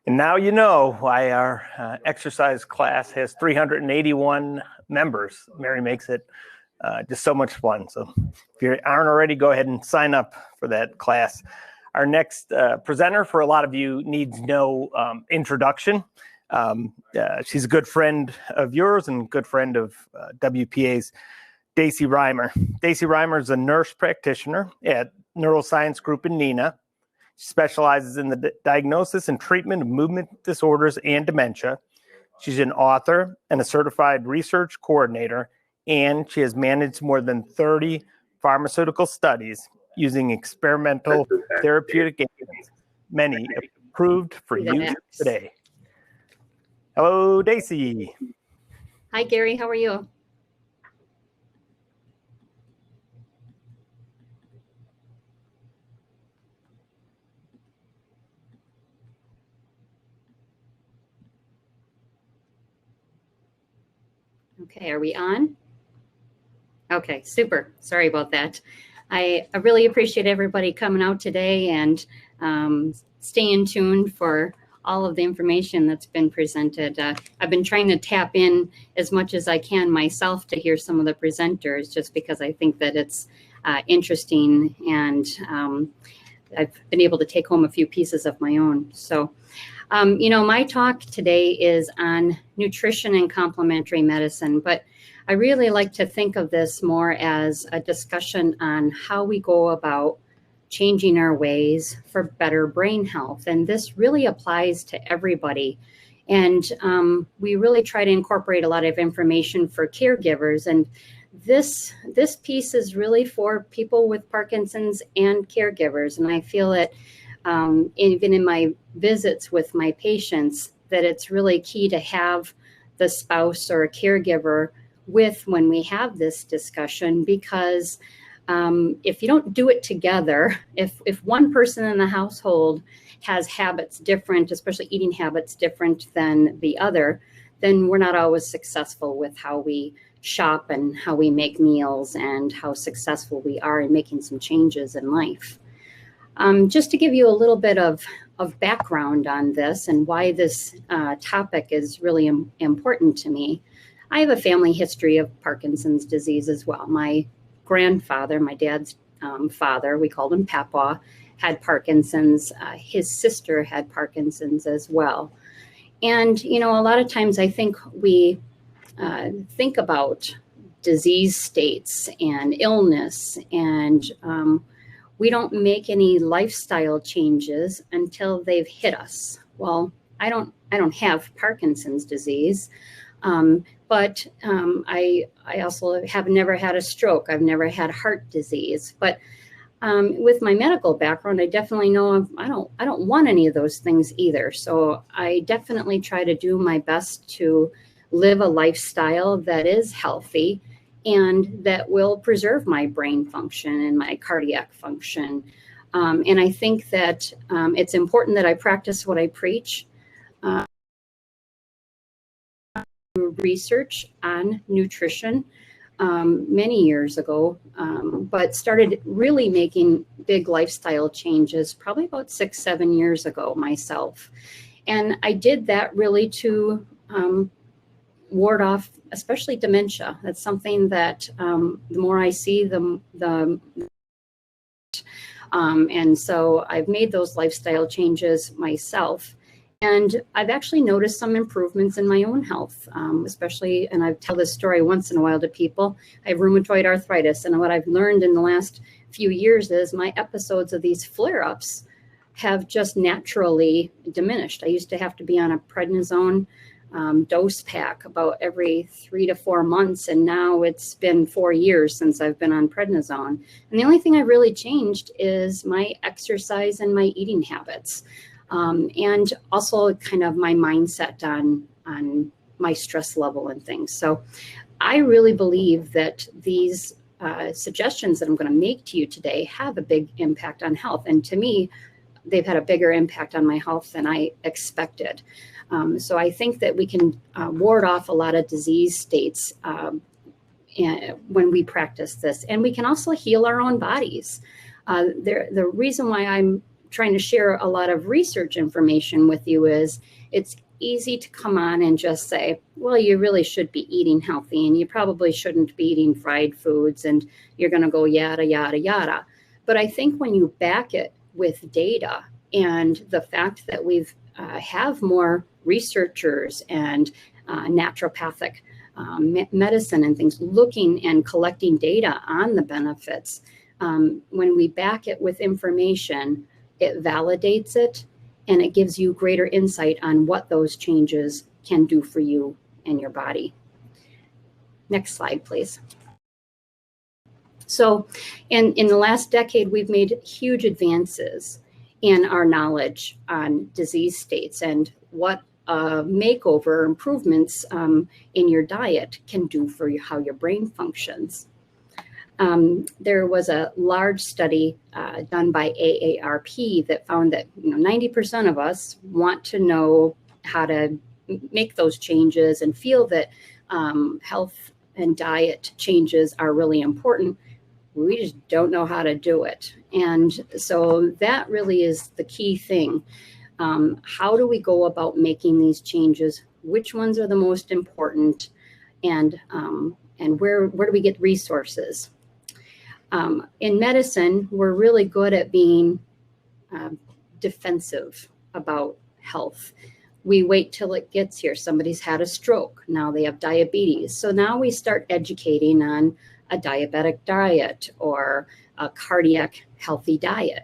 And now you know why our exercise class has 381 members. Mary makes it just so much fun. So if you aren't already, go ahead and sign up for that class. Our next presenter, for a lot of you, needs no introduction. She's a good friend of yours and good friend of WPA's, Dacy Reimer. Dacy Reimer is a nurse practitioner at Neuroscience Group in Neenah. She specializes in the diagnosis and treatment of movement disorders and dementia. She's an author and a certified research coordinator, and she has managed more than 30 pharmaceutical studies using experimental therapeutic agents, many approved for use today. Hello, Dacy. Hi, Gary. How are you? Okay, are we on? Okay, super. Sorry about that. I really appreciate everybody coming out today and staying tuned for all of the information that's been presented. I've been trying to tap in as much as I can myself to hear some of the presenters, just because I think that it's interesting, and I've been able to take home a few pieces of my own. So, you know, my talk today is on nutrition and complementary medicine, but I really like to think of this more as a discussion on how we go about changing our ways for better brain health. And this really applies to everybody. And we really try to incorporate a lot of information for caregivers. And this piece is really for people with Parkinson's and caregivers. And I feel that even in my visits with my patients, that it's really key to have the spouse or a caregiver with when we have this discussion, because if you don't do it together, if one person in the household has habits different, especially eating habits different than the other, then we're not always successful with how we shop and how we make meals and how successful we are in making some changes in life. Just to give you a little bit of background on this and why this topic is really important to me, I have a family history of Parkinson's disease as well. My grandfather, my dad's father, we called him Papa, had Parkinson's. His sister had Parkinson's as well. And, you know, a lot of times I think we think about disease states and illness, and we don't make any lifestyle changes until they've hit us. Well, I don't have Parkinson's disease, but I also have never had a stroke. I've never had heart disease. But with my medical background, I definitely know I don't want any of those things either. So I definitely try to do my best to live a lifestyle that is healthy and that will preserve my brain function and my cardiac function. And I think that it's important that I practice what I preach. Research on nutrition many years ago, but started really making big lifestyle changes probably about 6-7 years ago myself. And I did that really to ward off, especially dementia. That's something that the more I see, and so I've made those lifestyle changes myself. And I've actually noticed some improvements in my own health, especially, and I tell this story once in a while to people. I have rheumatoid arthritis, and what I've learned in the last few years is my episodes of these flare-ups have just naturally diminished. I used to have to be on a prednisone dose pack about every 3 to 4 months, and now it's been 4 years since I've been on prednisone. And the only thing I really changed is my exercise and my eating habits. And also kind of my mindset on my stress level and things. So I really believe that these suggestions that I'm going to make to you today have a big impact on health. And to me, they've had a bigger impact on my health than I expected. So I think that we can ward off a lot of disease states when we practice this. And we can also heal our own bodies. The reason why I'm trying to share a lot of research information with you is it's easy to come on and just say, well, you really should be eating healthy and you probably shouldn't be eating fried foods and you're going to go yada, yada, yada. But I think when you back it with data and the fact that we've have more researchers and naturopathic medicine and things looking and collecting data on the benefits, when we back it with information, it validates it and it gives you greater insight on what those changes can do for you and your body. Next slide, please. So in the last decade, we've made huge advances in our knowledge on disease states and what makeover improvements in your diet can do for how your brain functions. There was a large study done by AARP that found that 90% of us want to know how to make those changes and feel that health and diet changes are really important. We just don't know how to do it. And so that really is the key thing. How do we go about making these changes? Which ones are the most important? And where do we get resources? In medicine, we're really good at being defensive about health. We wait till it gets here. Somebody's had a stroke. Now they have diabetes. So now we start educating on a diabetic diet or a cardiac healthy diet.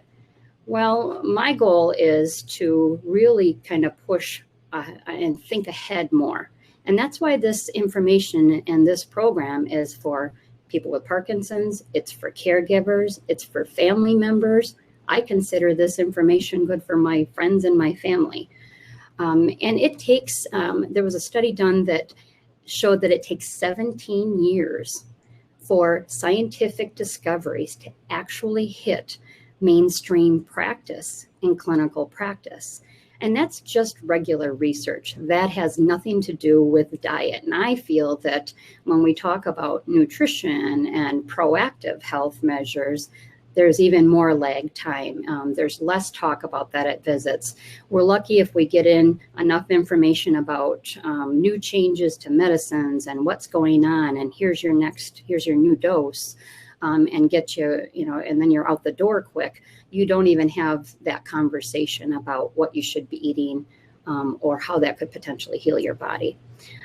Well, my goal is to really kind of push and think ahead more. And that's why this information and this program is for people with Parkinson's, it's for caregivers, it's for family members. I consider this information good for my friends and my family. And it takes, there was a study done that showed that it takes 17 years for scientific discoveries to actually hit mainstream practice in clinical practice. And that's just regular research. That has nothing to do with diet. And I feel that when we talk about nutrition and proactive health measures, there's even more lag time. There's less talk about that at visits. We're lucky if we get in enough information about new changes to medicines and what's going on, and here's your new dose, and get you, and then you're out the door quick. You don't even have that conversation about what you should be eating or how that could potentially heal your body.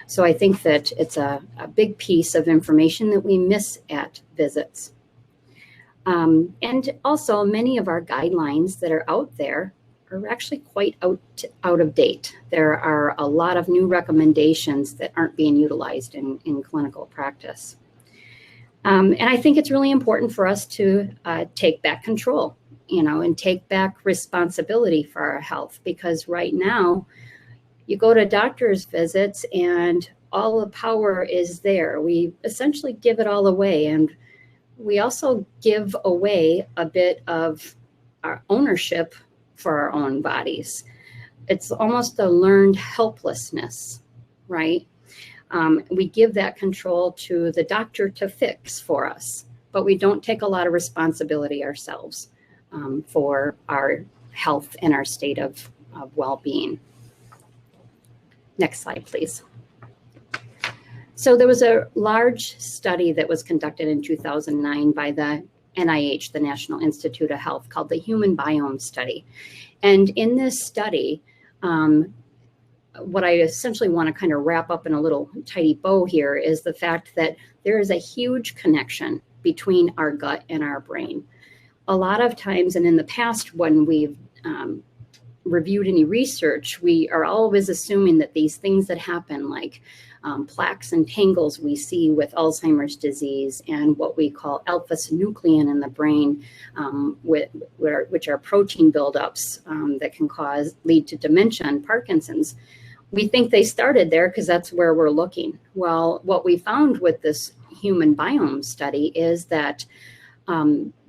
So I think that it's a big piece of information that we miss at visits. And also many of our guidelines that are out there are actually quite out of date. There are a lot of new recommendations that aren't being utilized in clinical practice. And I think it's really important for us to take back control, and take back responsibility for our health, because right now you go to doctor's visits and all the power is there. We essentially give it all away. And we also give away a bit of our ownership for our own bodies. It's almost a learned helplessness, right? We give that control to the doctor to fix for us, but we don't take a lot of responsibility ourselves for our health and our state of well-being. Next slide, please. So there was a large study that was conducted in 2009 by the NIH, the National Institute of Health, called the Human Biome Study. And in this study, what I essentially want to kind of wrap up in a little tidy bow here is the fact that there is a huge connection between our gut and our brain. A lot of times, and in the past when we've reviewed any research, we are always assuming that these things that happen, like plaques and tangles we see with Alzheimer's disease and what we call alpha-synuclein in the brain, which are protein buildups that can lead to dementia and Parkinson's. We think they started there because that's where we're looking. Well, what we found with this human biome study is that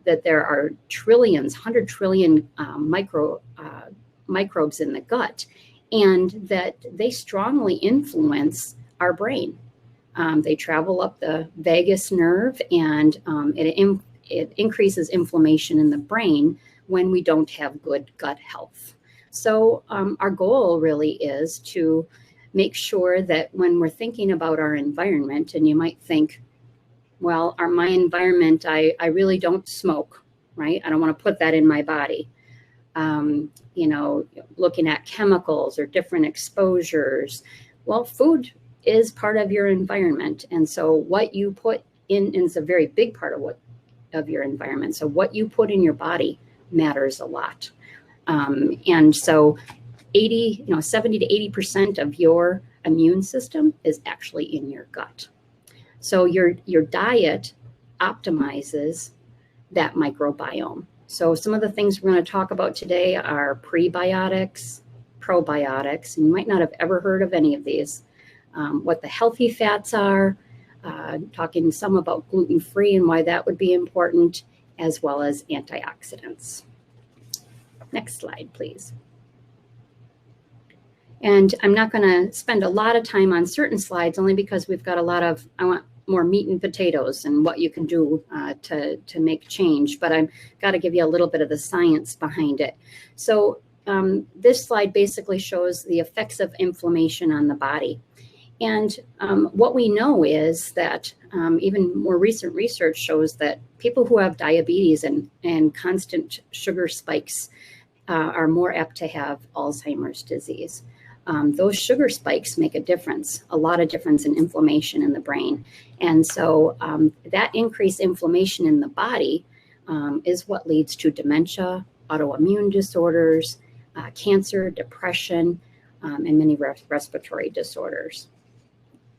that there are trillions, 100 trillion microbes in the gut, and that they strongly influence our brain. They travel up the vagus nerve, and it increases inflammation in the brain, when we don't have good gut health. So our goal really is to make sure that when we're thinking about our environment, and you might think, well, my environment, I really don't smoke, right? I don't want to put that in my body. You know, looking at chemicals or different exposures. Well, food is part of your environment. And so what you put in is a very big part of your environment. So what you put in your body matters a lot. And so 70 to 80% of your immune system is actually in your gut. So your diet optimizes that microbiome. So some of the things we're going to talk about today are prebiotics, probiotics, and you might not have ever heard of any of these. What the healthy fats are, talking some about gluten-free and why that would be important, as well as antioxidants. Next slide, please. And I'm not going to spend a lot of time on certain slides only because we've got I want more meat and potatoes and what you can do to make change, but I've got to give you a little bit of the science behind it. So this slide basically shows the effects of inflammation on the body. And what we know is that even more recent research shows that people who have diabetes and constant sugar spikes are more apt to have Alzheimer's disease. Those sugar spikes make a lot of difference in inflammation in the brain. And so that increased inflammation in the body is what leads to dementia, autoimmune disorders, cancer, depression, and many respiratory disorders.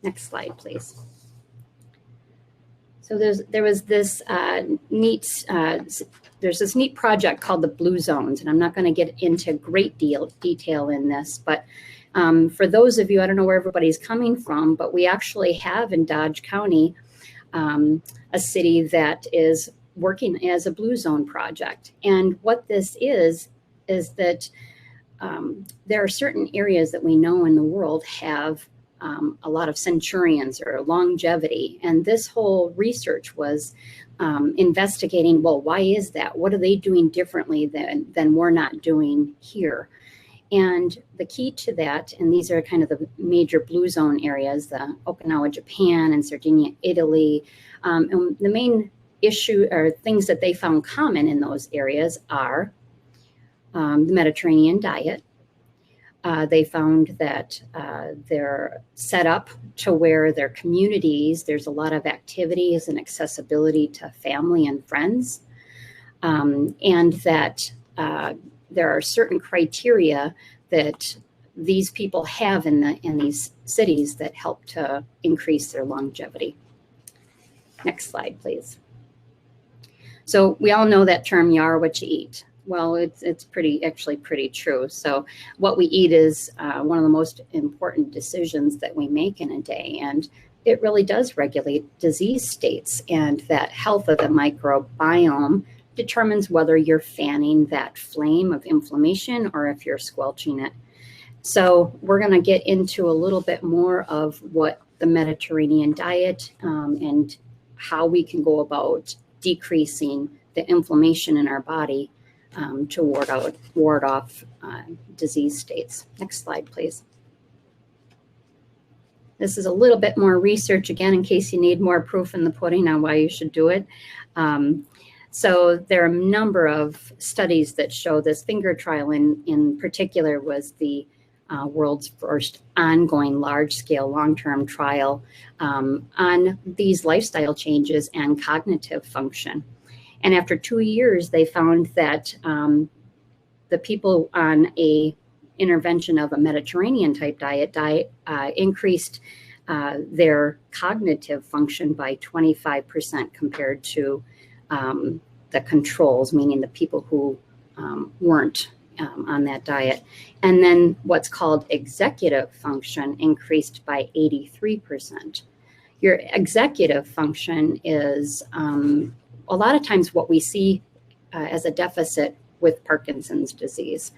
Next slide, please. So there's this neat project called the Blue Zones, and I'm not going to get into great detail in this, but for those of you, I don't know where everybody's coming from, but we actually have in Dodge County a city that is working as a Blue Zone project. And what this is that there are certain areas that we know in the world have a lot of centurions or longevity. And this whole research was investigating, well, why is that? What are they doing differently than we're not doing here? And the key to that, and these are kind of the major blue zone areas, the Okinawa, Japan, and Sardinia, Italy. And the main issue or things that they found common in those areas are the Mediterranean diet. They found that they're set up to where their communities, there's a lot of activities and accessibility to family and friends, and that there are certain criteria that these people have in these cities that help to increase their longevity. Next slide, please. So we all know that term, you are what you eat. Well, it's actually pretty true. So what we eat is one of the most important decisions that we make in a day. And it really does regulate disease states, and that health of the microbiome determines whether you're fanning that flame of inflammation or if you're squelching it. So we're going to get into a little bit more of what the Mediterranean diet and how we can go about decreasing the inflammation in our body to ward off disease states. Next slide, please. This is a little bit more research, again, in case you need more proof in the pudding on why you should do it. So there are a number of studies that show this. Finger trial in particular was the world's first ongoing large-scale long-term trial on these lifestyle changes and cognitive function. And after 2 years, they found that the people on a intervention of a Mediterranean type diet increased their cognitive function by 25% compared to the controls, meaning the people who weren't on that diet. And then what's called executive function increased by 83%. Your executive function is a lot of times what we see as a deficit with Parkinson's disease.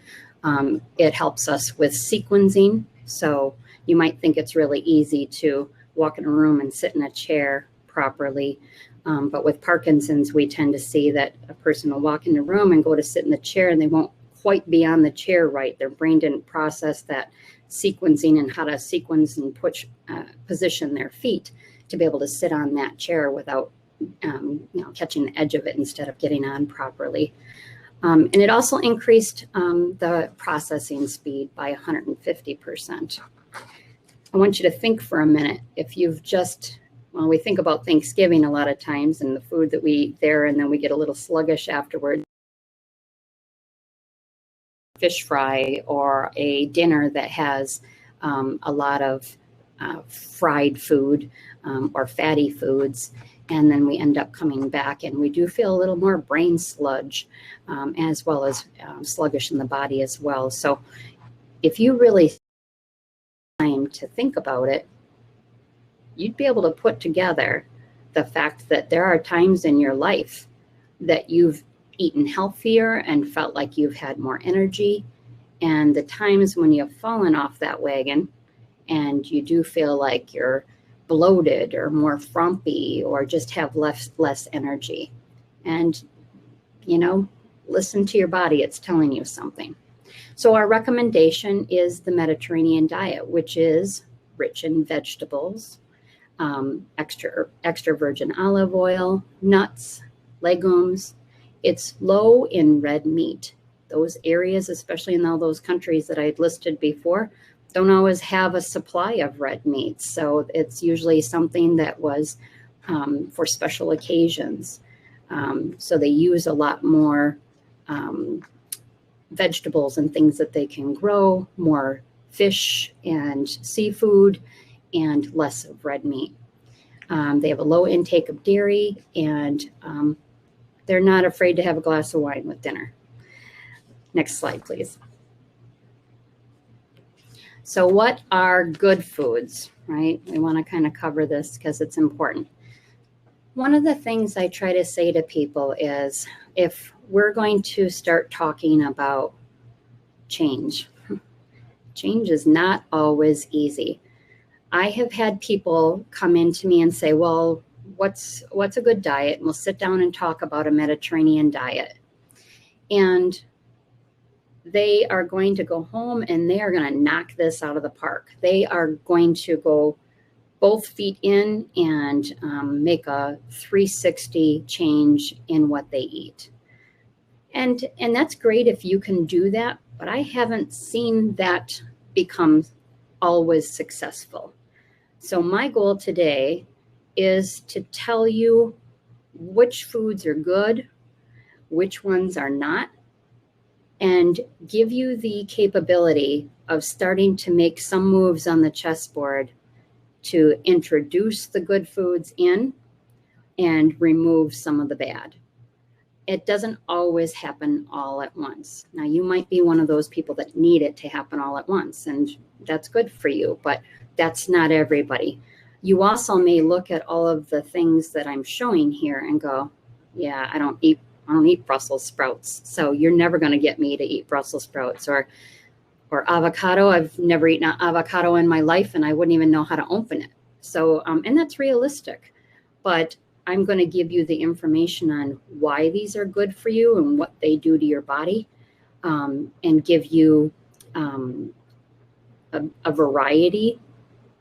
It helps us with sequencing. So you might think it's really easy to walk in a room and sit in a chair properly. But with Parkinson's, we tend to see that a person will walk in the room and go to sit in the chair and they won't quite be on the chair right. Their brain didn't process that sequencing and how to sequence and position their feet to be able to sit on that chair without catching the edge of it instead of getting on properly. And it also increased the processing speed by 150%. I want you to think for a minute. If you've just, well, we think about Thanksgiving a lot of times and the food that we eat there, and then we get a little sluggish afterward. Fish fry or a dinner that has a lot of fried food or fatty foods. And then we end up coming back and we do feel a little more brain sludge as well as sluggish in the body as well. So if you really take time to think about it, you'd be able to put together the fact that there are times in your life that you've eaten healthier and felt like you've had more energy, and the times when you've fallen off that wagon and you do feel like you're bloated or more frumpy or just have less energy. And, listen to your body. It's telling you something. So our recommendation is the Mediterranean diet, which is rich in vegetables, extra virgin olive oil, nuts, legumes. It's low in red meat. Those areas, especially in all those countries that I had listed before, don't always have a supply of red meat. So it's usually something that was for special occasions. So they use a lot more vegetables and things that they can grow, more fish and seafood, and less of red meat. They have a low intake of dairy, and they're not afraid to have a glass of wine with dinner. Next slide, please. So what are good foods, right? We want to kind of cover this because it's important. One of the things I try to say to people is, if we're going to start talking about change, change is not always easy. I have had people come into me and say, well, what's a good diet? And we'll sit down and talk about a Mediterranean diet. And they are going to go home and they are going to knock this out of the park. They are going to go both feet in and make a 360 change in what they eat. And that's great if you can do that, but I haven't seen that become always successful. So my goal today is to tell you which foods are good, which ones are not, and give you the capability of starting to make some moves on the chessboard to introduce the good foods in and remove some of the bad. It doesn't always happen all at once. Now, you might be one of those people that need it to happen all at once, and that's good for you, but that's not everybody. You also may look at all of the things that I'm showing here and go, yeah, I don't eat Brussels sprouts, so you're never going to get me to eat Brussels sprouts. Or avocado. I've never eaten an avocado in my life, and I wouldn't even know how to open it. So, and that's realistic. But I'm going to give you the information on why these are good for you and what they do to your body, and give you a variety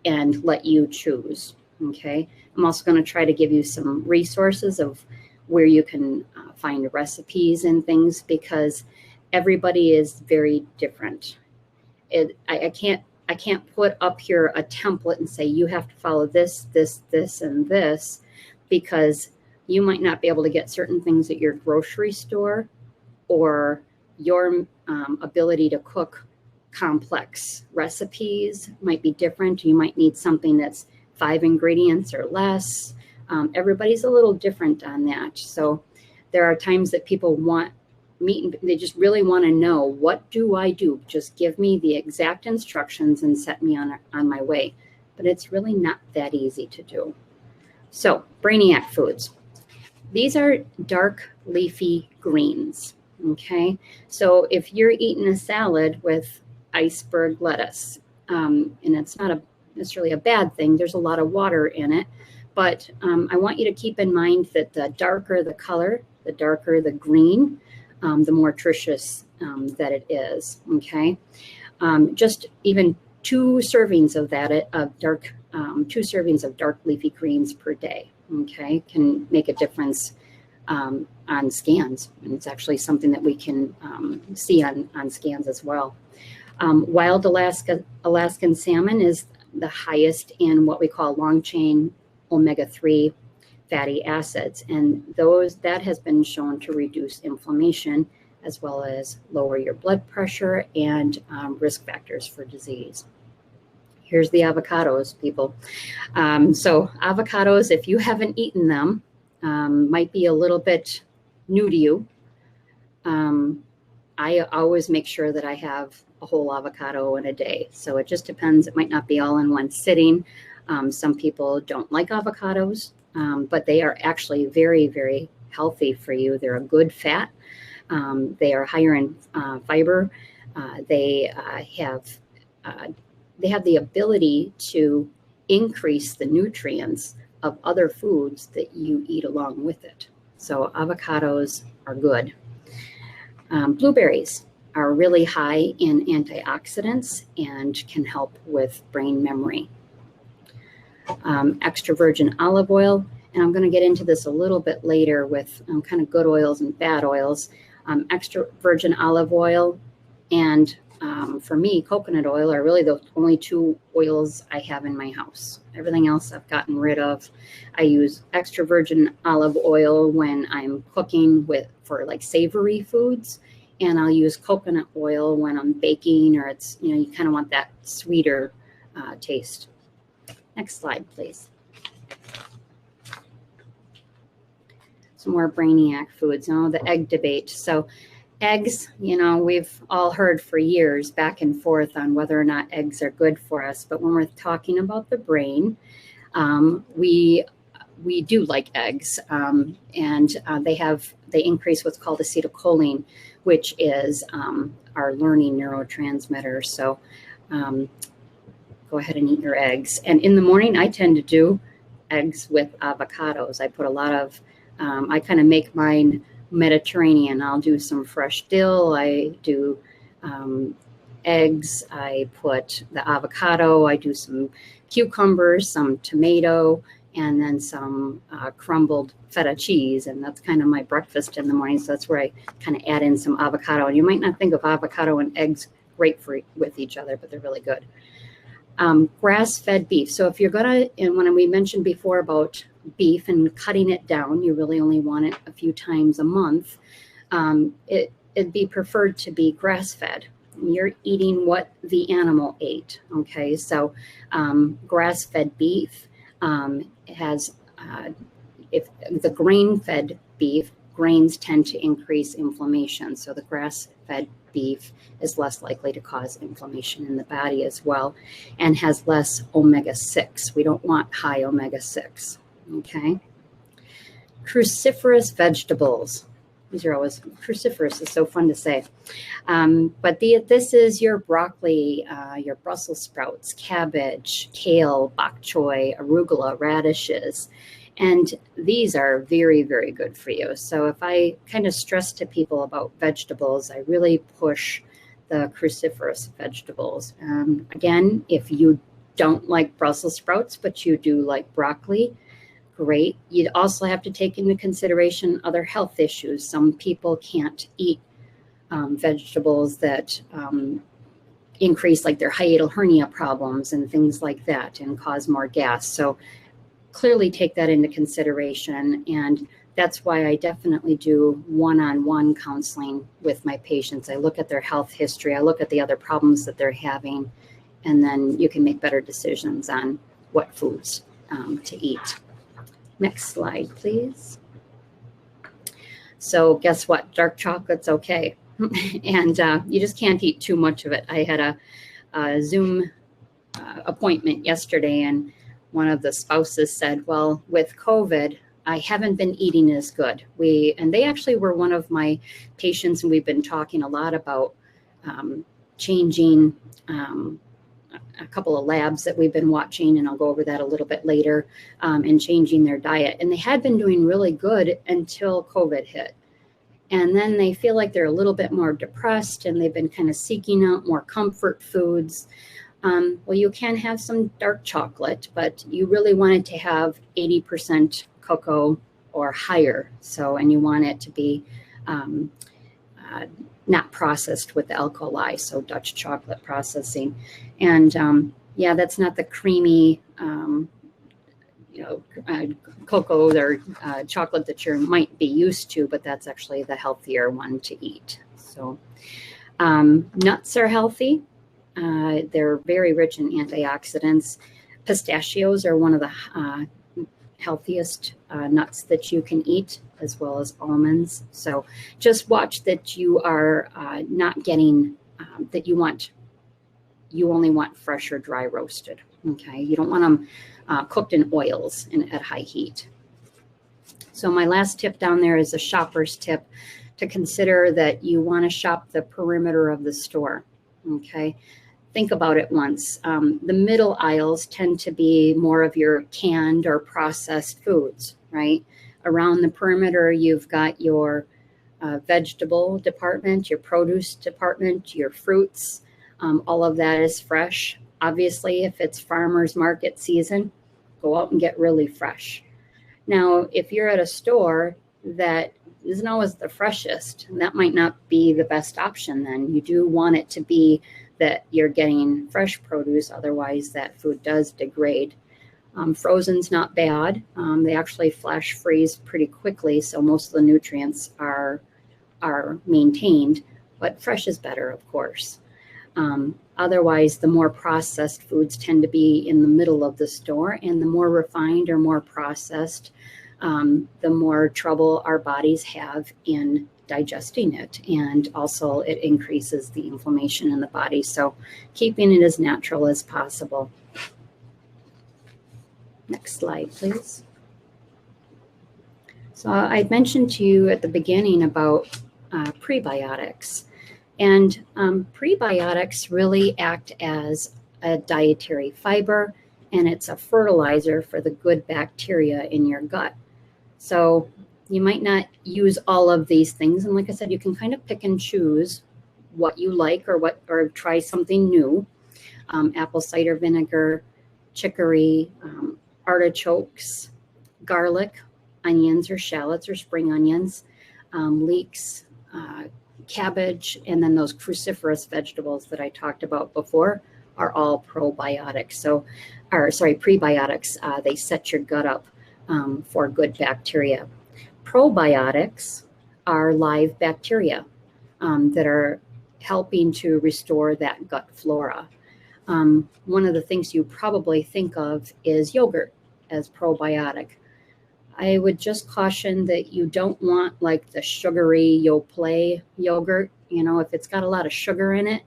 and let you choose. Okay. I'm also going to try to give you some resources of where you can find recipes and things, because everybody is very different. I can't put up here a template and say you have to follow this, and this, because you might not be able to get certain things at your grocery store, or your ability to cook complex recipes might be different. You might need something that's 5 ingredients or less. Everybody's a little different on that. So there are times that people want meat, they just really want to know, what do I do? Just give me the exact instructions and set me on my way. But it's really not that easy to do. So Brainiac Foods. These are dark leafy greens. Okay. So if you're eating a salad with iceberg lettuce, and it's not necessarily a bad thing, there's a lot of water in it, But I want you to keep in mind that the darker the color, the darker the green, the more nutritious that it is, okay? Just even 2 servings of that, two servings of dark leafy greens per day, okay, can make a difference on scans. And it's actually something that we can see on scans as well. Wild Alaskan salmon is the highest in what we call long chain omega-3 fatty acids, and that has been shown to reduce inflammation as well as lower your blood pressure and risk factors for disease. Here's the avocados, people. So avocados, if you haven't eaten them, might be a little bit new to you. I always make sure that I have a whole avocado in a day. So it just depends. It might not be all in one sitting. Some people don't like avocados, but they are actually very, very healthy for you. They're a good fat. They are higher in fiber. They have the ability to increase the nutrients of other foods that you eat along with it. So avocados are good. Blueberries are really high in antioxidants and can help with brain memory. Extra virgin olive oil, and I'm going to get into this a little bit later with kind of good oils and bad oils. Extra virgin olive oil and for me, coconut oil are really the only 2 oils I have in my house. Everything else I've gotten rid of. I use extra virgin olive oil when I'm cooking for like savory foods, and I'll use coconut oil when I'm baking, or it's, you kind of want that sweeter taste. Next slide, please. Some more Brainiac Foods. The egg debate. So eggs, we've all heard for years back and forth on whether or not eggs are good for us. But when we're talking about the brain, we do like eggs, and they increase what's called acetylcholine, which is our learning neurotransmitter. So go ahead and eat your eggs. And in the morning, I tend to do eggs with avocados. I put a lot of, I kind of make mine Mediterranean. I'll do some fresh dill. I do eggs. I put the avocado. I do some cucumbers, some tomato, and then some crumbled feta cheese. And that's kind of my breakfast in the morning. So that's where I kind of add in some avocado. And you might not think of avocado and eggs great with each other, but they're really good. Grass-fed beef. So if you're gonna, and when we mentioned before about beef and cutting it down, you really only want it a few times a month. It'd be preferred to be grass-fed. You're eating what the animal ate. Okay, so grass-fed beef has, if the grain-fed beef, grains tend to increase inflammation. So the grass-fed beef is less likely to cause inflammation in the body as well, and has less omega-6. We don't want high omega-6, okay? Cruciferous vegetables. These are always, cruciferous is so fun to say. But this is your broccoli, your Brussels sprouts, cabbage, kale, bok choy, arugula, radishes. And these are very, very good for you. So if I kind of stress to people about vegetables, I really push the cruciferous vegetables. Again, if you don't like Brussels sprouts, but you do like broccoli, great. You'd also have to take into consideration other health issues. Some people can't eat vegetables that increase like their hiatal hernia problems and things like that and cause more gas. So clearly take that into consideration, and that's why I definitely do one-on-one counseling with my patients. I look at their health history, I look at the other problems that they're having, and then you can make better decisions on what foods to eat. Next slide, please. So guess what? Dark chocolate's okay, and you just can't eat too much of it. I had a Zoom appointment yesterday, and one of the spouses said, well, with COVID, I haven't been eating as good. And they actually were one of my patients, and we've been talking a lot about changing a couple of labs that we've been watching, and I'll go over that a little bit later, and changing their diet. And they had been doing really good until COVID hit. And then they feel like they're a little bit more depressed, and they've been kind of seeking out more comfort foods. Well, you can have some dark chocolate, but you really want it to have 80% cocoa or higher. So, and you want it to be not processed with alkali, so Dutch chocolate processing. And yeah, that's not the creamy, cocoa or chocolate that you might be used to, but that's actually the healthier one to eat. So nuts are healthy. They're very rich in antioxidants. Pistachios are one of the healthiest nuts that you can eat, as well as almonds. So just watch that you are not getting that you only want fresh or dry roasted. Okay, you don't want them cooked in oils and at high heat. So my last tip down there is a shopper's tip, to consider that you want to shop the perimeter of the store. Okay, think about it once. The middle aisles tend to be more of your canned or processed foods, right? Around the perimeter, you've got your vegetable department, your produce department, your fruits. All of that is fresh. Obviously, if it's farmer's market season, go out and get really fresh. Now, if you're at a store that isn't always the freshest, that might not be the best option then. You do want it to be that you're getting fresh produce, otherwise that food does degrade. Frozen's not bad. They actually flash freeze pretty quickly, so most of the nutrients are maintained, but fresh is better, of course. Otherwise, the more processed foods tend to be in the middle of the store, and the more refined or more processed, the more trouble our bodies have in digesting it. And also it increases the inflammation in the body. So keeping it as natural as possible. Next slide, please. So I mentioned to you at the beginning about prebiotics. And prebiotics really act as a dietary fiber, and it's a fertilizer for the good bacteria in your gut. So you might not use all of these things. And like I said, you can kind of pick and choose what you like, or try something new. Apple cider vinegar, chicory, artichokes, garlic, onions or shallots or spring onions, leeks, cabbage, and then those cruciferous vegetables that I talked about before are all probiotics. Prebiotics. They set your gut up for good bacteria. Probiotics are live bacteria that are helping to restore that gut flora. One of the things you probably think of is yogurt as probiotic. I would just caution that you don't want like the sugary Yoplait yogurt. You know, if it's got a lot of sugar in it,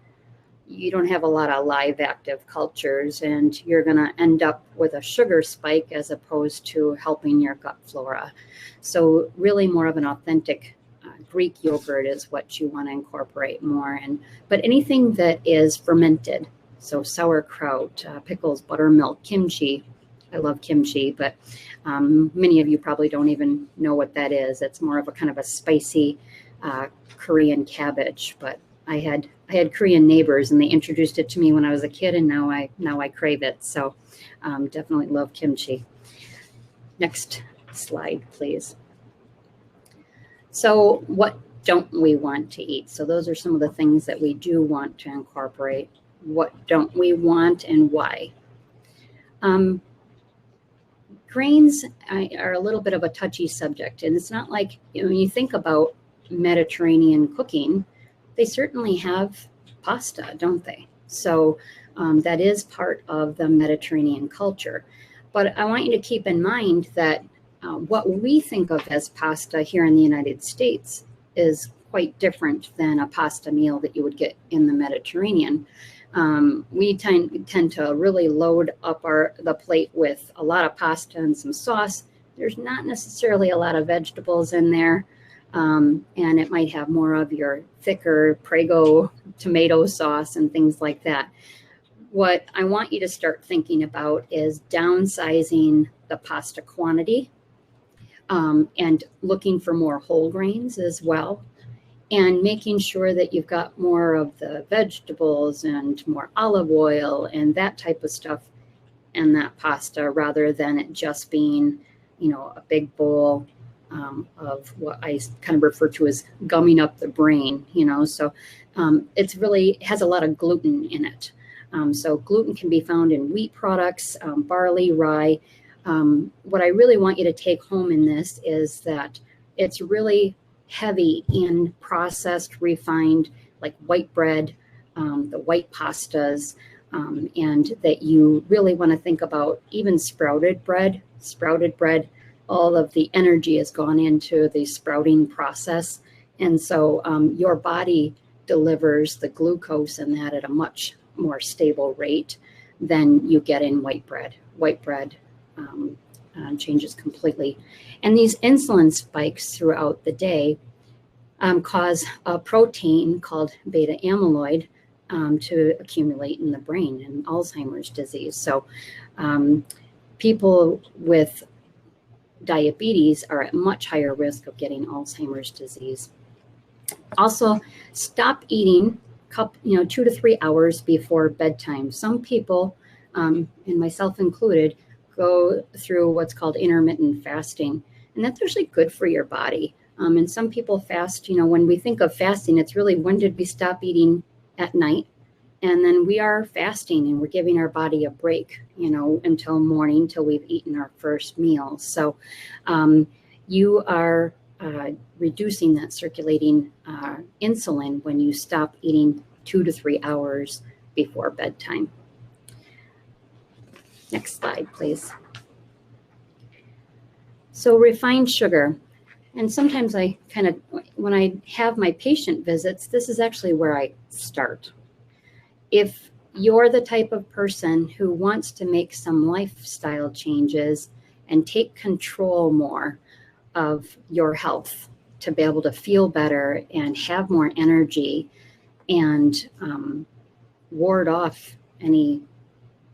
you don't have a lot of live active cultures, and you're going to end up with a sugar spike as opposed to helping your gut flora. So really more of an authentic Greek yogurt is what you want to incorporate more. But anything that is fermented, so sauerkraut, pickles, buttermilk, kimchi. I love kimchi, but many of you probably don't even know what that is. It's more of a kind of a spicy Korean cabbage. But I had Korean neighbors, and they introduced it to me when I was a kid, and now I crave it. So definitely love kimchi. Next slide, please. So what don't we want to eat? So those are some of the things that we do want to incorporate. What don't we want, and why? Grains are a little bit of a touchy subject, and it's not like, when you think about Mediterranean cooking, they certainly have pasta, don't they? So that is part of the Mediterranean culture. But I want you to keep in mind that what we think of as pasta here in the United States is quite different than a pasta meal that you would get in the Mediterranean. We tend to really load up the plate with a lot of pasta and some sauce. There's not necessarily a lot of vegetables in there, and it might have more of your thicker Prego tomato sauce and things like that. what I want you to start thinking about is downsizing the pasta quantity, and looking for more whole grains as well, and making sure that you've got more of the vegetables and more olive oil and that type of stuff in that pasta, rather than it just being, you know, a big bowl of what I kind of refer to as gumming up the brain, you know. So it's really has a lot of gluten in it. So gluten can be found in wheat products, barley, rye. What I really want you to take home in this is that it's really heavy in processed, refined, like white bread, the white pastas, and that you really want to think about even sprouted bread. All of the energy has gone into the sprouting process. And so your body delivers the glucose in that at a much more stable rate than you get in white bread. White bread changes completely. And these insulin spikes throughout the day cause a protein called beta amyloid to accumulate in the brain in Alzheimer's disease. So people with diabetes are at much higher risk of getting Alzheimer's disease. Also, stop eating 2 to 3 hours before bedtime. Some people, and myself included, go through what's called intermittent fasting, and that's actually good for your body. And some people fast, you know, when we think of fasting, it's really when did we stop eating at night? And then we are fasting and we're giving our body a break, you know, until morning, till we've eaten our first meal. So you are reducing that circulating insulin when you stop eating 2 to 3 hours before bedtime. Next slide, please. So refined sugar. And sometimes I kind of, when I have my patient visits, this is actually where I start. If you're the type of person who wants to make some lifestyle changes and take control more of your health to be able to feel better and have more energy and ward off any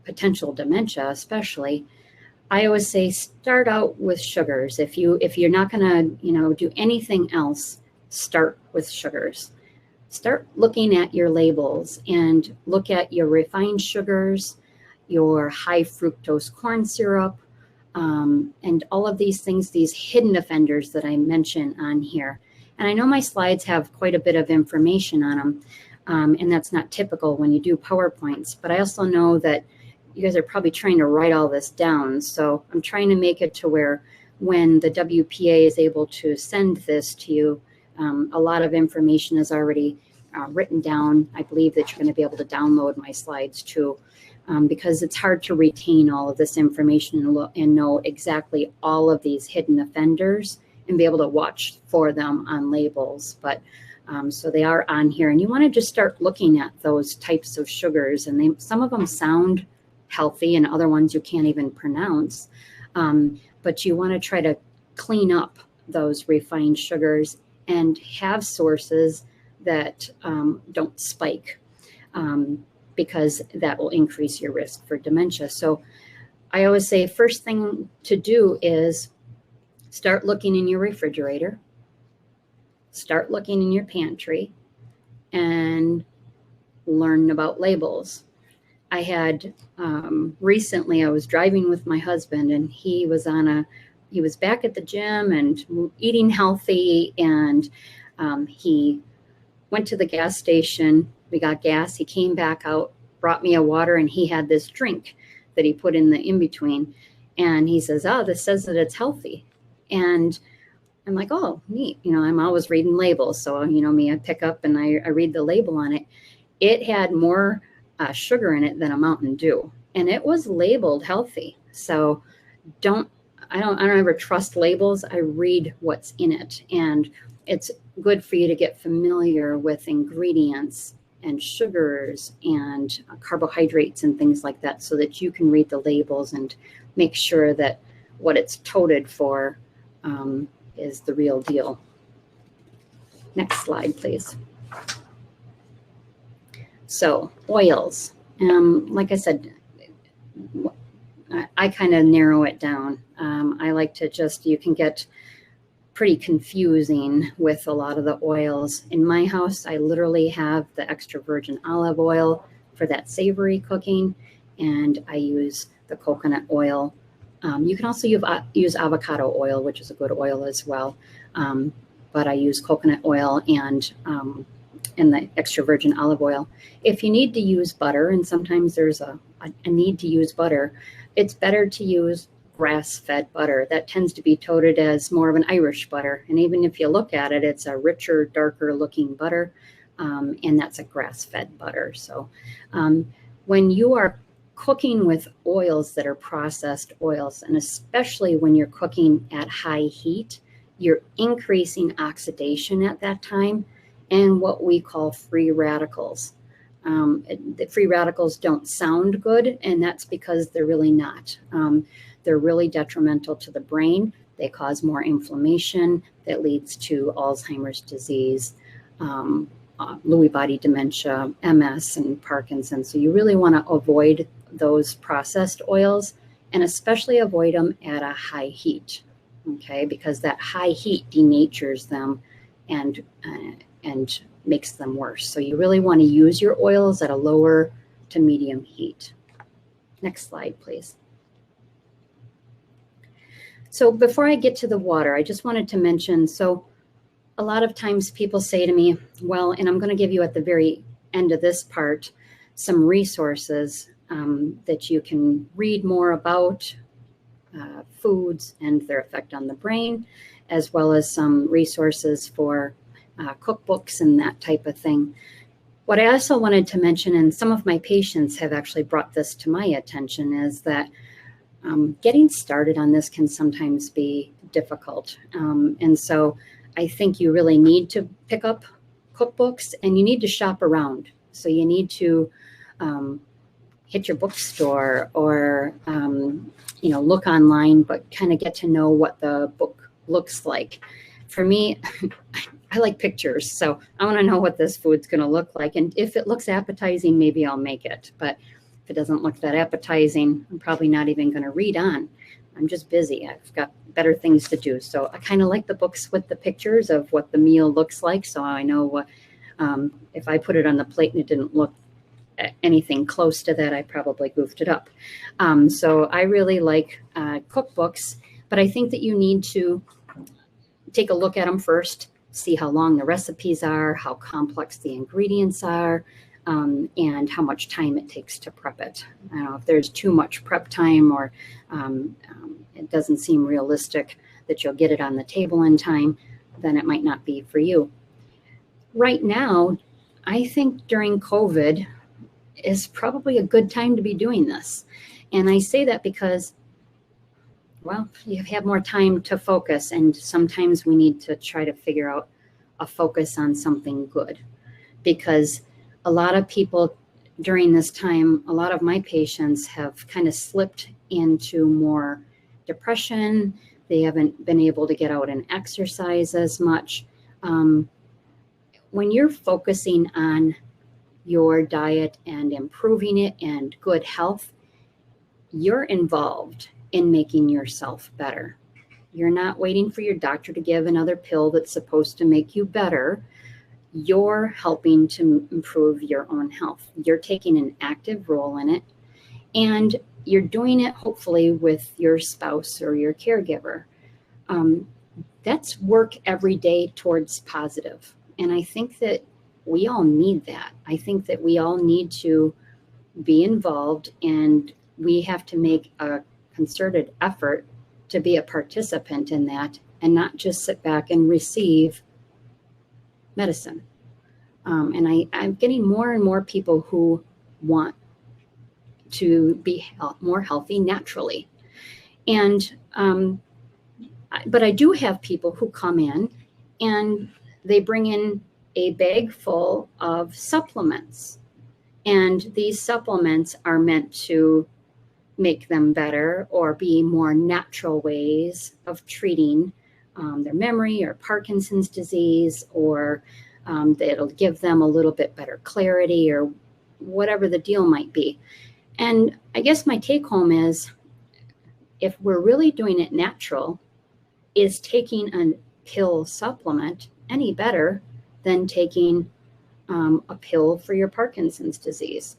potential dementia, especially, I always say start out with sugars. If you're not going to, you know, do anything else, start with sugars. Start looking at your labels and look at your refined sugars, your high fructose corn syrup, and all of these things, these hidden offenders that I mention on here. And I know my slides have quite a bit of information on them, and that's not typical when you do PowerPoints, but I also know that you guys are probably trying to write all this down. So I'm trying to make it to where when the WPA is able to send this to you, a lot of information is already written down. I believe that you're going to be able to download my slides too, because it's hard to retain all of this information and know exactly all of these hidden offenders and be able to watch for them on labels. But so they are on here, and you want to just start looking at those types of sugars, and some of them sound healthy and other ones you can't even pronounce. But you want to try to clean up those refined sugars and have sources that don't spike, because that will increase your risk for dementia. So I always say first thing to do is start looking in your refrigerator, start looking in your pantry, and learn about labels. I had recently, I was driving with my husband, and he was back at the gym and eating healthy, and he went to the gas station. We got gas. He came back out, brought me a water, and he had this drink that he put in the in-between. And he says, "Oh, this says that it's healthy." And I'm like, "Oh, neat." You know, I'm always reading labels. So, you know me, I pick up and I read the label on it. It had more sugar in it than a Mountain Dew, and it was labeled healthy. So I don't ever trust labels. I read what's in it, and it's good for you to get familiar with ingredients and sugars and carbohydrates and things like that, so that you can read the labels and make sure that what it's toted for is the real deal. Next slide, please. So oils Like I said, I kind of narrow it down. I like to just, you can get pretty confusing with a lot of the oils. In my house, I literally have the extra virgin olive oil for that savory cooking, and I use the coconut oil. You can also use avocado oil, which is a good oil as well. But I use coconut oil and the extra virgin olive oil. If you need to use butter, and sometimes there's a need to use butter, it's better to use grass-fed butter. That tends to be touted as more of an Irish butter. And even if you look at it, it's a richer, darker looking butter. And that's a grass-fed butter. So when you are cooking with oils that are processed oils, and especially when you're cooking at high heat, you're increasing oxidation at that time and what we call free radicals. The free radicals don't sound good, and that's because they're really not. They're really detrimental to the brain. They cause more inflammation that leads to Alzheimer's disease, Lewy body dementia, MS, and Parkinson. So you really want to avoid those processed oils, and especially avoid them at a high heat, okay? Because that high heat denatures them and makes them worse. So you really want to use your oils at a lower to medium heat. Next slide, please. So before I get to the water, I just wanted to mention, so a lot of times people say to me, well, and I'm going to give you at the very end of this part some resources that you can read more about foods and their effect on the brain, as well as some resources for cookbooks and that type of thing. What I also wanted to mention, and some of my patients have actually brought this to my attention, is that getting started on this can sometimes be difficult. And so I think you really need to pick up cookbooks, and you need to shop around. So you need to hit your bookstore or, look online, but kind of get to know what the book looks like. For me, I like pictures, so I want to know what this food's going to look like. And if it looks appetizing, maybe I'll make it. But if it doesn't look that appetizing, I'm probably not even going to read on. I'm just busy. I've got better things to do. So I kind of like the books with the pictures of what the meal looks like. So I know what, if I put it on the plate and it didn't look anything close to that, I probably goofed it up. So I really like cookbooks, but I think that you need to take a look at them first, see how long the recipes are, how complex the ingredients are, and how much time it takes to prep it. If there's too much prep time, or it doesn't seem realistic that you'll get it on the table in time, then it might not be for you. Right now, I think during COVID is probably a good time to be doing this. And I say that because, well, you have more time to focus, and sometimes we need to try to figure out a focus on something good, because a lot of people during this time, a lot of my patients have kind of slipped into more depression. They haven't been able to get out and exercise as much. When you're focusing on your diet and improving it and good health, you're involved in making yourself better. You're not waiting for your doctor to give another pill that's supposed to make you better. You're helping to improve your own health. You're taking an active role in it, and you're doing it hopefully with your spouse or your caregiver. That's work every day towards positive. And I think that we all need that. I think that we all need to be involved, and we have to make a concerted effort to be a participant in that, and not just sit back and receive medicine. And I'm getting more and more people who want to be more healthy naturally. And, but I do have people who come in and they bring in a bag full of supplements. And these supplements are meant to make them better or be more natural ways of treating their memory or Parkinson's disease, or it'll give them a little bit better clarity or whatever the deal might be. And I guess my take home is, if we're really doing it natural, is taking a pill supplement any better than taking a pill for your Parkinson's disease?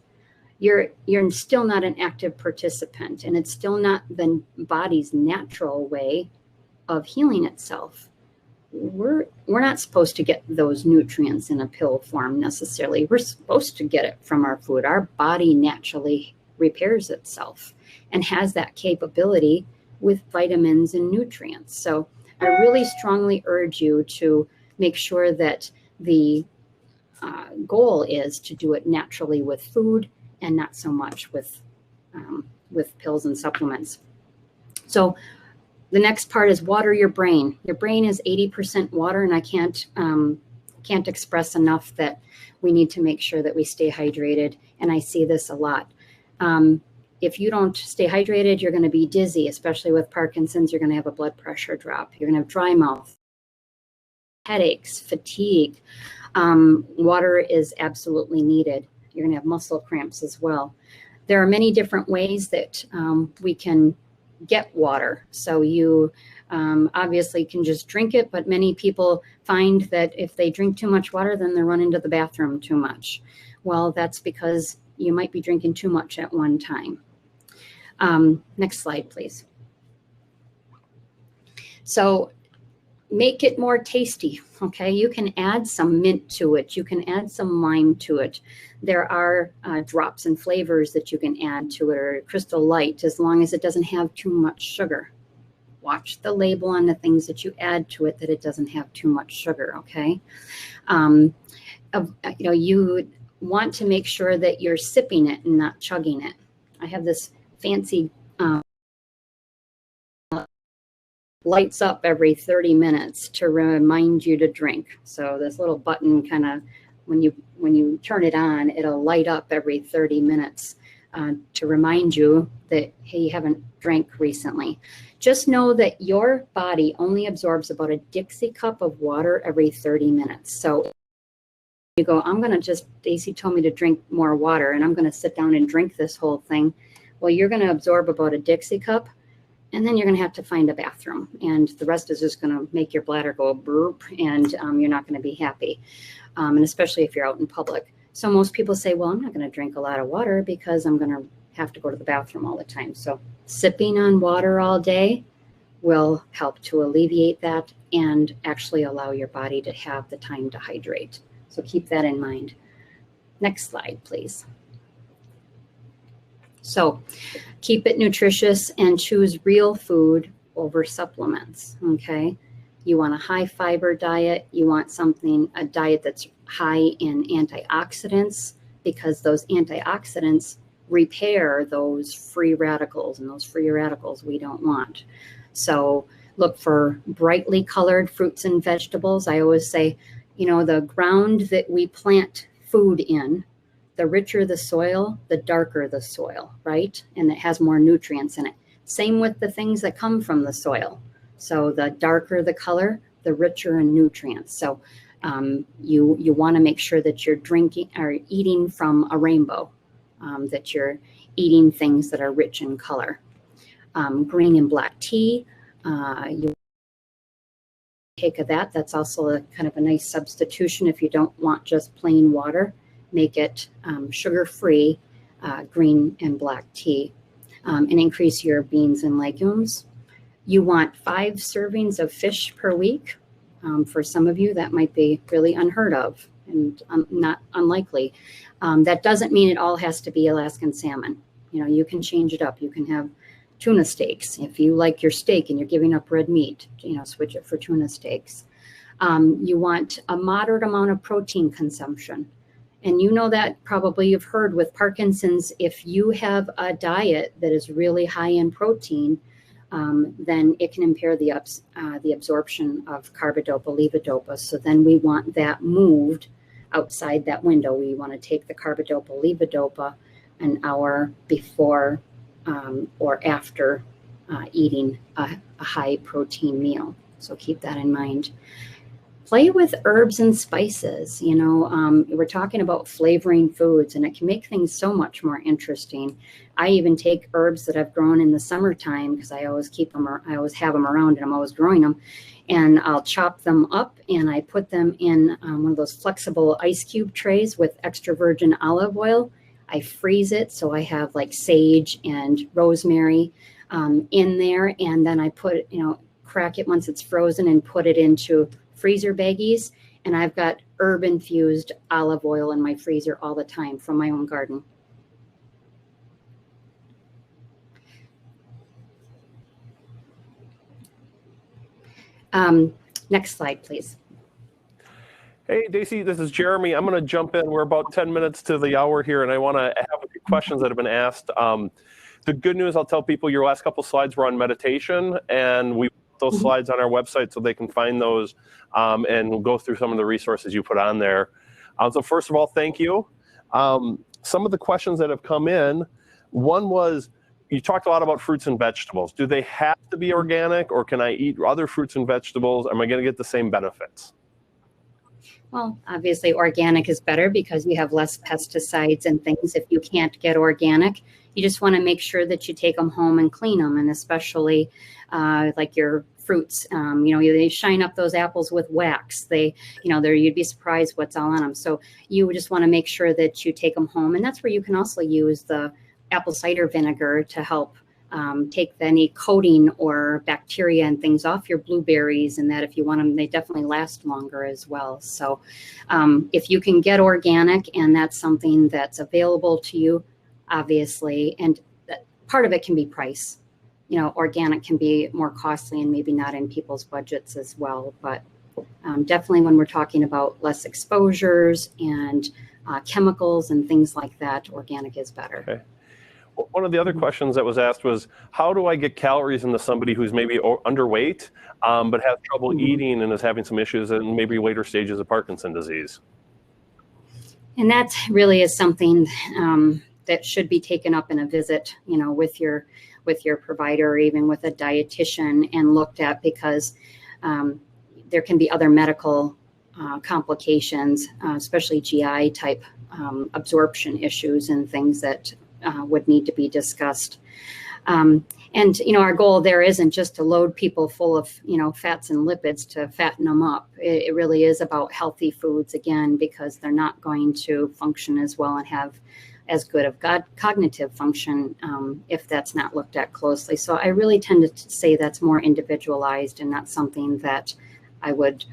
You're still not an active participant, and it's still not the body's natural way of healing itself. We're not supposed to get those nutrients in a pill form necessarily. We're supposed to get it from our food. Our body naturally repairs itself and has that capability with vitamins and nutrients. So I really strongly urge you to make sure that the goal is to do it naturally with food and not so much with pills and supplements. So the next part is water your brain. Your brain is 80% water, and I can't express enough that we need to make sure that we stay hydrated. And I see this a lot. If you don't stay hydrated, you're going to be dizzy, especially with Parkinson's. You're going to have a blood pressure drop. You're going to have dry mouth, headaches, fatigue. Water is absolutely needed. You're going to have muscle cramps as well. There are many different ways that we can get water. So you obviously can just drink it, but many people find that if they drink too much water, then they run into the bathroom too much. Well, that's because you might be drinking too much at one time. Next slide, please. So make it more tasty, okay? You can add some mint to it. You can add some lime to it. There are drops and flavors that you can add to it, or Crystal Light, as long as it doesn't have too much sugar. Watch the label on the things that you add to it, that it doesn't have too much sugar, okay? You want to make sure that you're sipping it and not chugging it. I have this fancy lights up every 30 minutes to remind you to drink. So this little button kind of, when you turn it on, it'll light up every 30 minutes to remind you that, hey, you haven't drank recently. Just know that your body only absorbs about a Dixie cup of water every 30 minutes. So you go, I'm going to just, Dacy told me to drink more water, and I'm going to sit down and drink this whole thing. Well, you're going to absorb about a Dixie cup, and then you're going to have to find a bathroom, and the rest is just going to make your bladder go burp, and you're not going to be happy, and especially if you're out in public. So most people say, well, I'm not going to drink a lot of water because I'm going to have to go to the bathroom all the time. So sipping on water all day will help to alleviate that and actually allow your body to have the time to hydrate. So keep that in mind. Next slide, please. So keep it nutritious and choose real food over supplements, okay? You want a high fiber diet. You want a diet that's high in antioxidants, because those antioxidants repair those free radicals, and those free radicals we don't want. So look for brightly colored fruits and vegetables. I always say, the ground that we plant food in, the richer the soil, the darker the soil, right? And it has more nutrients in it. Same with the things that come from the soil. So the darker the color, the richer in nutrients. So you want to make sure that you're drinking or eating from a rainbow, that you're eating things that are rich in color. Green and black tea, you take of that. That's also a kind of a nice substitution if you don't want just plain water. Make it sugar-free, green and black tea, and increase your beans and legumes. You want 5 servings of fish per week. For some of you, that might be really unheard of and not unlikely. That doesn't mean it all has to be Alaskan salmon. You can change it up. You can have tuna steaks. If you like your steak and you're giving up red meat, switch it for tuna steaks. You want a moderate amount of protein consumption. And that probably you've heard with Parkinson's, if you have a diet that is really high in protein, then it can impair the absorption of carbidopa, levodopa. So then we want that moved outside that window. We want to take the carbidopa, levodopa an hour before or after eating a high protein meal. So keep that in mind. play with herbs and spices. You know, we're talking about flavoring foods, and it can make things so much more interesting. I even take herbs that I've grown in the summertime, because I always keep them, or I always have them around, and I'm always growing them. And I'll chop them up and I put them in one of those flexible ice cube trays with extra virgin olive oil. I freeze it, so I have like sage and rosemary in there, and then I put it, you know, crack it once it's frozen and put it into freezer baggies. And I've got herb infused olive oil in my freezer all the time from my own garden. Next slide, please. Hey, Dacy, this is Jeremy. I'm going to jump in. We're about 10 minutes to the hour here, and I want to have a few questions that have been asked. The good news, I'll tell people, your last couple slides were on meditation, and we put those slides on our website so they can find those, and we'll go through some of the resources you put on there. So first of all, thank you. Some of the questions that have come in, one was, you talked a lot about fruits and vegetables. Do they have to be organic, or can I eat other fruits and vegetables? Am I going to get the same benefits? Well, obviously organic is better because you have less pesticides and things. If you can't get organic, you just want to make sure that you take them home and clean them, and especially like your fruits. You know, they shine up those apples with wax. They, you know, you'd be surprised what's all on them. So you just want to make sure that you take them home, and that's where you can also use the apple cider vinegar to help take any coating or bacteria and things off your blueberries, and that if you want them, they definitely last longer as well. So if you can get organic and that's something that's available to you, obviously, and part of it can be price. You know, organic can be more costly and maybe not in people's budgets as well, but definitely when we're talking about less exposures and chemicals and things like that, organic is better. Okay. One of the other questions that was asked was, how do I get calories into somebody who's maybe underweight, but has trouble eating and is having some issues and maybe later stages of Parkinson's disease? And that really is something that should be taken up in a visit, you know, with your provider or even with a dietitian and looked at, because there can be other medical complications, especially GI type absorption issues and things that would need to be discussed. And, you know, our goal there isn't just to load people full of, you know, fats and lipids to fatten them up. It really is about healthy foods, again, because they're not going to function as well and have as good of cognitive function if that's not looked at closely. So I really tend to say that's more individualized and not something that I would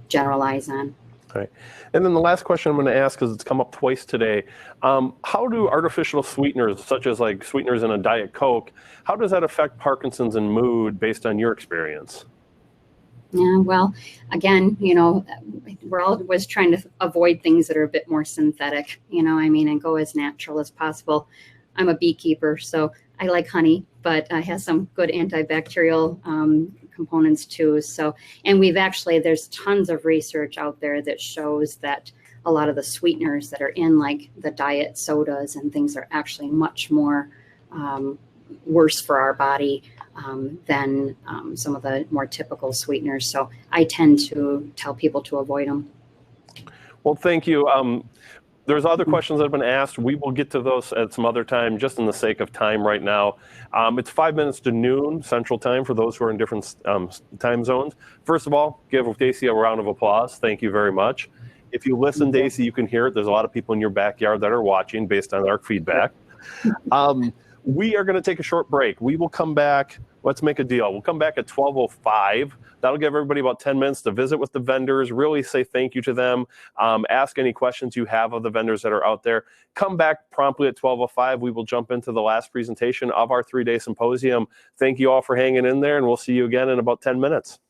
generalize on. Okay. And then the last question I'm going to ask, because it's come up twice today, how do artificial sweeteners, such as like sweeteners in a Diet Coke, how does that affect Parkinson's and mood based on your experience? Yeah, well, again, you know, we're always trying to avoid things that are a bit more synthetic, you know, I mean, and go as natural as possible. I'm a beekeeper, so I like honey, but it has some good antibacterial components too. So, and there's tons of research out there that shows that a lot of the sweeteners that are in like the diet sodas and things are actually much more worse for our body than some of the more typical sweeteners. So I tend to tell people to avoid them. Well, thank you. There's other questions that have been asked. We will get to those at some other time, just in the sake of time right now. It's 5 minutes to noon Central Time for those who are in different time zones. First of all, give Dacy a round of applause. Thank you very much. If you listen, Dacy, you can hear it. There's a lot of people in your backyard that are watching based on our feedback. We are going to take a short break. We will come back. Let's make a deal. We'll come back at 12:05. That'll give everybody about 10 minutes to visit with the vendors, really say thank you to them, ask any questions you have of the vendors that are out there. Come back promptly at 12:05. We will jump into the last presentation of our 3-day symposium. Thank you all for hanging in there, and we'll see you again in about 10 minutes.